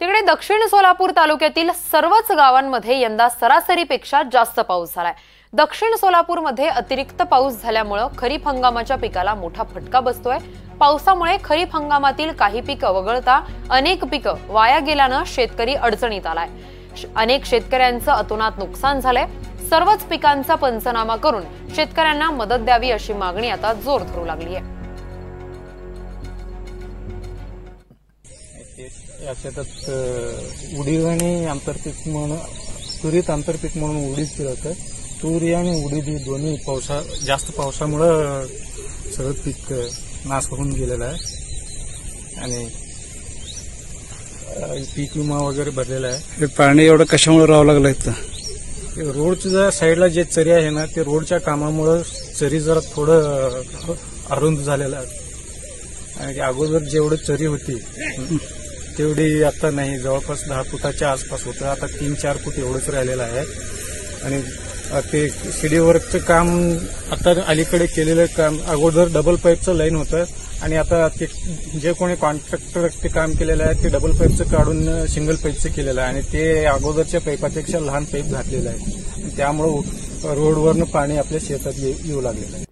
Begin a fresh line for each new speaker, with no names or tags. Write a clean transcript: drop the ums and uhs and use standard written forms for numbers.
तिकडे दक्षिण सोलापूर तालुक्यातील सर्वच गावांमध्ये यंदा सरासरीपेक्षा जास्त पाऊस झालाय। दक्षिण सोलापूरमध्ये अतिरिक्त पाऊस झाल्यामुळे खरीप हंगामाच्या पिकाला मोठा फटका बसतोय। पावसामुळे खरीप हंगामातील काही पिकं वगळता अनेक पिकं वाया गेल्यानं शेतकरी अडचणीत आलाय। अनेक शेतकऱ्यांचं अतोनात नुकसान झालंय। सर्वच पिकांचा पंचनामा करून शेतकऱ्यांना मदत द्यावी अशी मागणी आता जोर धरू लागली आहे।
या शेतात उडीद आणि आंतरपीक म्हणून तुरीत आंतरपीक म्हणून उडीद केलं होतं। तुरी आणि उडीद दोन्ही जास्त पावसामुळे सगळं पीक नाश होऊन गेलेलं आहे आणि पीक विमा वगैरे भरलेला आहे।
हे पाणी एवढं कशामुळे राहावं लागलं इथं?
रोडच्या साईडला जे चरी आहे ना, ते रोडच्या कामामुळे चरी जरा थोडं अरुंद झालेलं आहे आणि अगोदर जेवढी चरी होती तेवढी आता नाही, जवळपास 10 फुटाच्या आसपास होतं। आता 3-4 फूट एवढंच राहिलेलं आहे आणि ते सीडीवर्कचं काम आता अलीकडे केलेलं काम, अगोदर डबल पाईपचं लाईन होतं आणि आता ते जे कोणी कॉन्ट्रॅक्टर ते काम केलेलं आहे ते डबल पाईपचं काढून सिंगल पाईपचं केलेलं आहे आणि ते अगोदरच्या पाईपापेक्षा लहान पाईप घातलेलं आहे। त्यामुळे रोडवरनं पाणी आपल्या शेतात येऊ लागलेलं आहे।